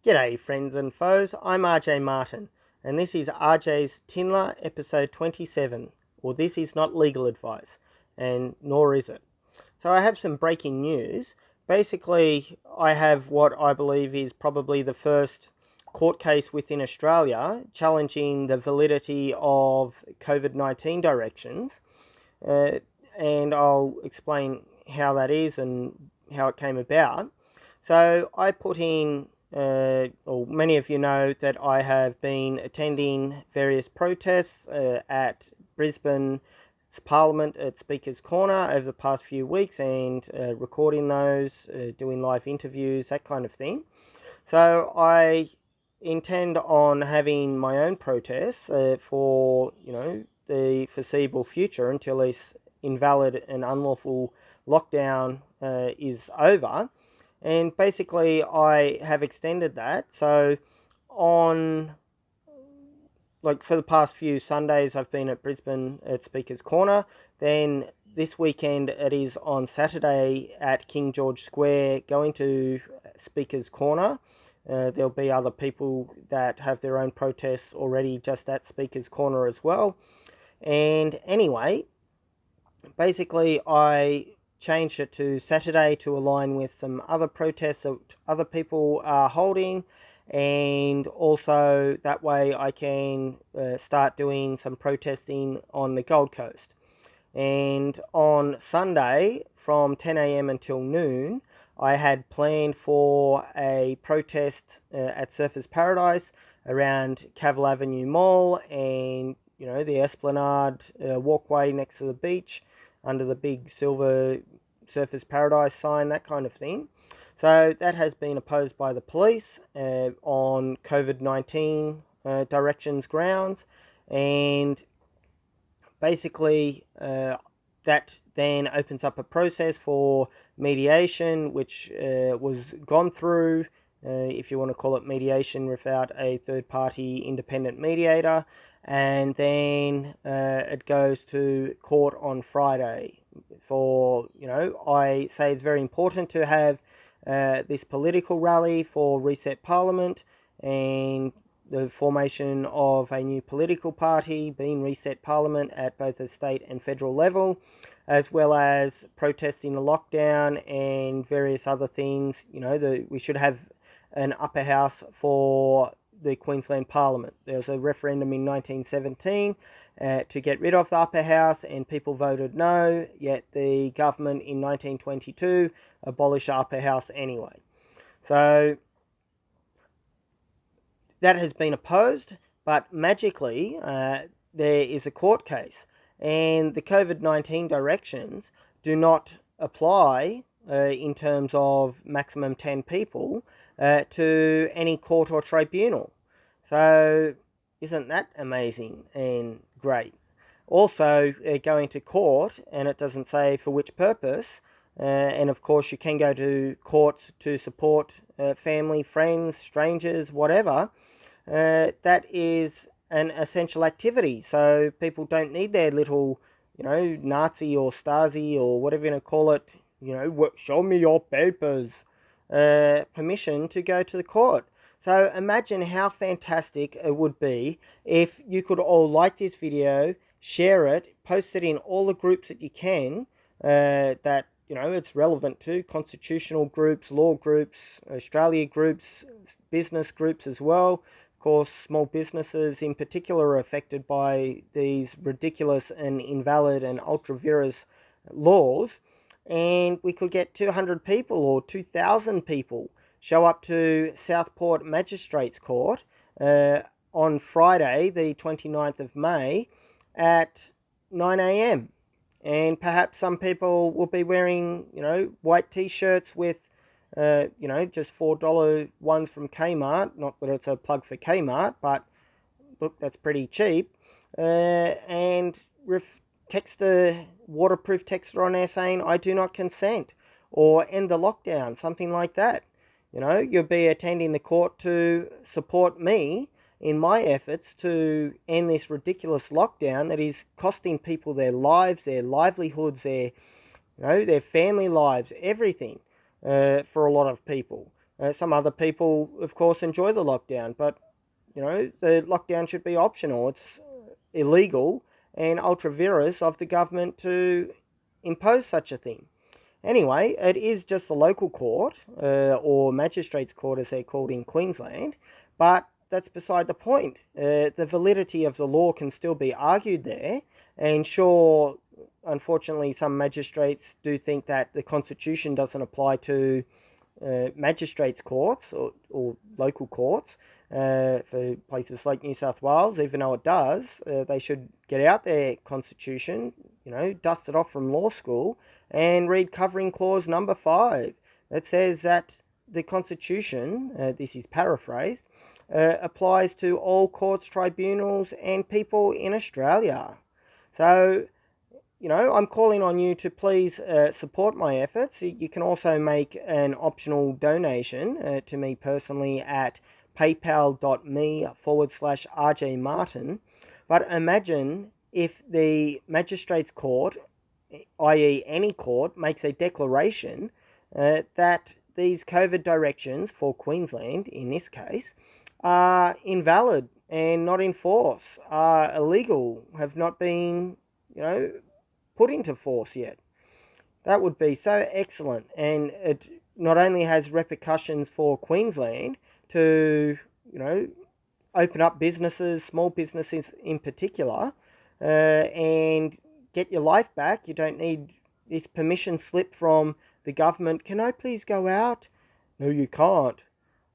G'day friends and foes, I'm Arjay Martin, and this is Arjay's TINLA episode 27, or This Is Not Legal Advice, and nor is it. So I have some breaking news. Basically, I have what I believe is probably the first court case within Australia challenging the validity of COVID-19 directions, uh, and I'll explain how that is and how it came about. So I put in, or many of you know that I have been attending various protests at Brisbane's Parliament at Speaker's Corner over the past few weeks and recording those, doing live interviews, that kind of thing. So I intend on having my own protests for, the foreseeable future until this invalid and unlawful lockdown is over. And basically, I have extended that. So, on for the past few Sundays, I've been at Brisbane at Speaker's Corner. Then this weekend, it is on Saturday at King George Square, going to Speaker's Corner. There'll be other people that have their own protests already just at Speaker's Corner as well. And anyway, basically, I changed it to Saturday to align with some other protests that other people are holding, and also that way I can start doing some protesting on the Gold Coast. And on Sunday from 10 a.m. until noon, I had planned for a protest at Surfers Paradise around Cavill Avenue Mall and the Esplanade walkway next to the beach under the big silver Surfers Paradise sign, that kind of thing. So that has been opposed by the police on COVID-19 directions grounds, and basically that then opens up a process for mediation, which was gone through, if you want to call it mediation without a third-party independent mediator, and then it goes to court on Friday. I say it's very important to have this political rally for Reset Parliament and the formation of a new political party, being Reset Parliament at both the state and federal level, as well as protesting the lockdown and various other things. We should have an upper house for the Queensland Parliament. There was a referendum in 1917 to get rid of the upper house, and people voted no, yet the government in 1922 abolished the upper house anyway. So that has been opposed, but magically there is a court case, and the COVID-19 directions do not apply in terms of maximum 10 people to any court or tribunal. So isn't that amazing and great? Also, going to court, and it doesn't say for which purpose, and of course you can go to court to support family, friends, strangers, whatever. That is an essential activity, so people don't need their little, Nazi or Stasi or whatever you want to call it, show me your papers, permission to go to the court. So imagine how fantastic it would be if you could all like this video, share it, post it in all the groups that you can, that it's relevant to, constitutional groups, law groups, Australia groups, business groups as well. Of course, small businesses in particular are affected by these ridiculous and invalid and ultra-virus laws. And we could get 200 people or 2,000 people show up to Southport Magistrates Court on Friday, the 29th of May, at 9 a.m. And perhaps some people will be wearing, white t-shirts with just $4 ones from Kmart. Not that it's a plug for Kmart, but look, that's pretty cheap. And text a waterproof texter on there saying, I do not consent, or end the lockdown, something like that. You'll be attending the court to support me in my efforts to end this ridiculous lockdown that is costing people their lives, their livelihoods, their family lives, everything. For a lot of people. Some other people, of course, enjoy the lockdown, but the lockdown should be optional. It's illegal and ultra-vires of the government to impose such a thing. Anyway, it is just the local court, or magistrates court as they're called in Queensland, but that's beside the point. The validity of the law can still be argued there, and sure, unfortunately, some magistrates do think that the Constitution doesn't apply to magistrates courts or local courts for places like New South Wales, even though it does. They should get out their Constitution, dust it off from law school and read covering clause number 5. It says that the Constitution, this is paraphrased, applies to all courts, tribunals and people in Australia. So, I'm calling on you to please support my efforts. You can also make an optional donation to me personally at paypal.me/Arjay Martin. But imagine if the magistrates court, i.e. any court, makes a declaration that these COVID directions for Queensland, in this case, are invalid and not in force, are illegal, have not been, put into force yet. That would be so excellent, and it not only has repercussions for Queensland to, open up businesses, small businesses in particular, and get your life back. You don't need this permission slip from the government. Can I please go out? No, you can't,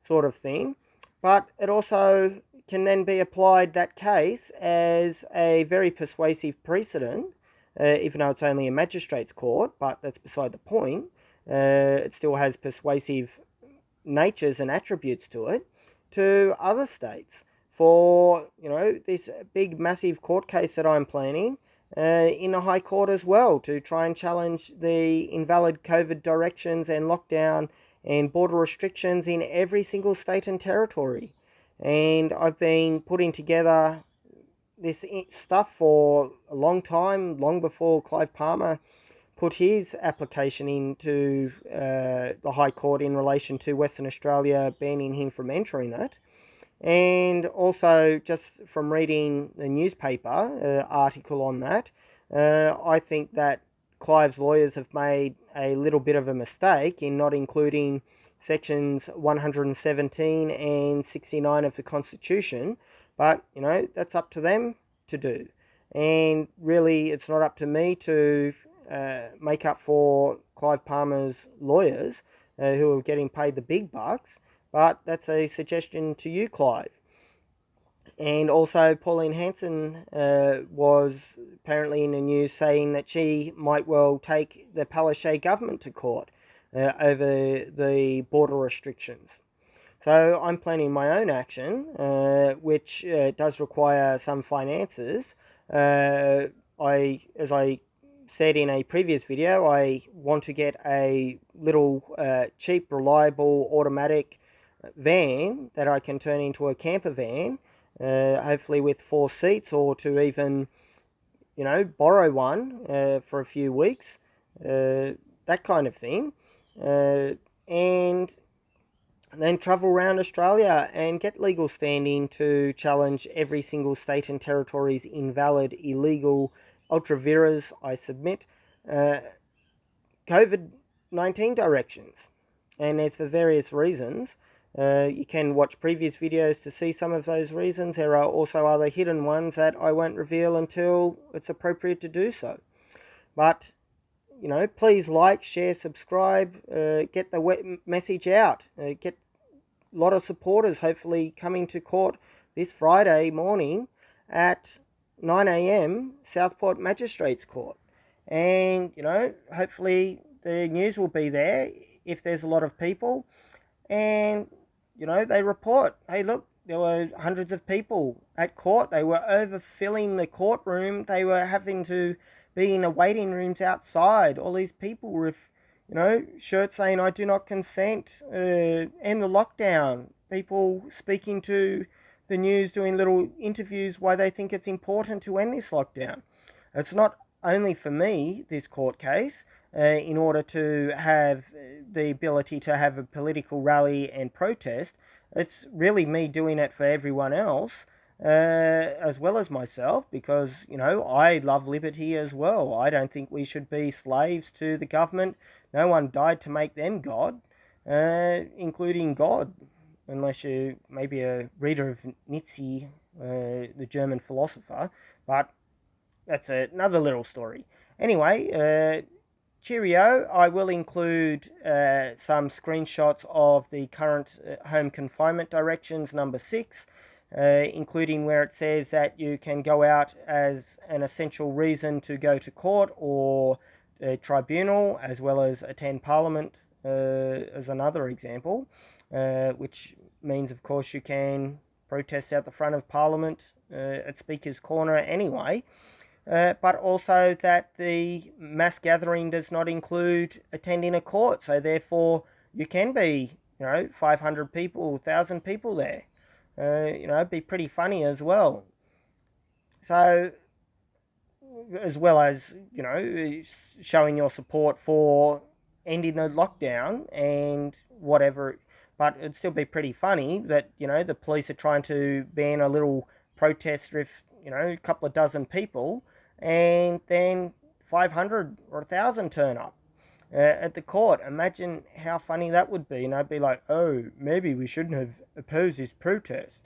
sort of thing. But it also can then be applied, that case, as a very persuasive precedent, even though it's only a magistrate's court, but that's beside the point. It still has persuasive natures and attributes to it, to other states for, this big massive court case that I'm planning in the High Court as well, to try and challenge the invalid COVID directions and lockdown and border restrictions in every single state and territory. And I've been putting together this stuff for a long time, long before Clive Palmer put his application into the High Court in relation to Western Australia banning him from entering it. And also, just from reading the newspaper article on that, I think that Clive's lawyers have made a little bit of a mistake in not including sections 117 and 69 of the Constitution, but, that's up to them to do. And really, it's not up to me to make up for Clive Palmer's lawyers, who are getting paid the big bucks, but that's a suggestion to you, Clive. And also, Pauline Hanson was apparently in the news saying that she might well take the Palaszczuk government to court over the border restrictions. So I'm planning my own action, which does require some finances. As I said in a previous video, I want to get a little cheap, reliable, automatic van that I can turn into a camper van, hopefully with 4 seats, or to even, borrow one for a few weeks, that kind of thing. And then travel around Australia and get legal standing to challenge every single state and territory's invalid, illegal, ultra-vires, I submit, COVID-19 directions. And as for various reasons, you can watch previous videos to see some of those reasons. There are also other hidden ones that I won't reveal until it's appropriate to do so. But, please like, share, subscribe, get the message out, get a lot of supporters hopefully coming to court this Friday morning at 9 a.m. Southport Magistrates Court. And, hopefully the news will be there if there's a lot of people. And, they report, hey, look, there were hundreds of people at court. They were overfilling the courtroom. They were having to be in the waiting rooms outside. All these people with, shirts saying, I do not consent, end the lockdown. People speaking to the news, doing little interviews why they think it's important to end this lockdown. It's not only for me, this court case. in order to have the ability to have a political rally and protest. It's really me doing it for everyone else, as well as myself, because, you know, I love liberty as well. I don't think we should be slaves to the government. No one died to make them God, including God, unless you maybe a reader of Nietzsche, the German philosopher, but that's another little story. Anyway, cheerio. I will include some screenshots of the current home confinement directions number 6, including where it says that you can go out as an essential reason to go to court or a tribunal, as well as attend parliament as another example, which means, of course, you can protest out the front of parliament at Speaker's Corner anyway. But also that the mass gathering does not include attending a court. So therefore, you can be, 500 people, 1,000 people there. It'd be pretty funny as well. So, as well as, showing your support for ending the lockdown and whatever. But it'd still be pretty funny that, the police are trying to ban a little protest with, a couple of dozen people, and then 500 or 1,000 turn up at the court. Imagine how funny that would be. And I'd be like, oh, maybe we shouldn't have opposed this protest.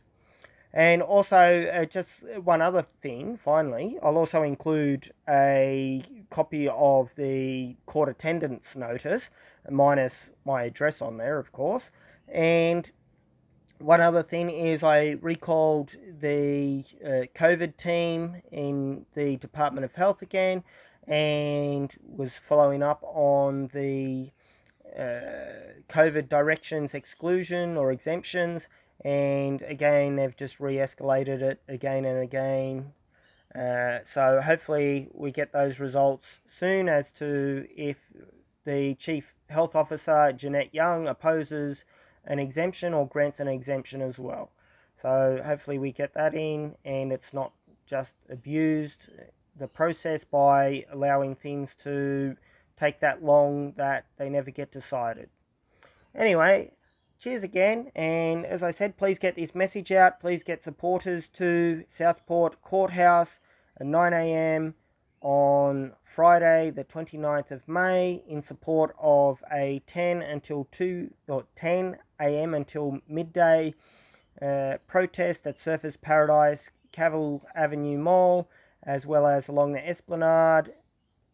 And also, just one other thing, finally, I'll also include a copy of the court attendance notice, minus my address on there, of course. And one other thing is I recalled the COVID team in the Department of Health again, and was following up on the COVID directions exclusion or exemptions, and again they've just re-escalated it again and again. So hopefully we get those results soon as to if the Chief Health Officer, Jeanette Young, opposes an exemption or grants an exemption as well. So hopefully we get that in, and it's not just abused the process by allowing things to take that long that they never get decided. Anyway, cheers again, and as I said, please get this message out. Please get supporters to Southport Courthouse at 9 a.m. on Friday the 29th of May in support of a 10 a.m. until midday protest at Surfers Paradise, Cavill Avenue Mall, as well as along the Esplanade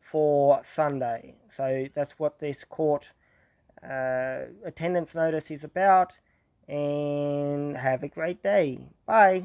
for Sunday. So that's what this court attendance notice is about, and have a great day. Bye.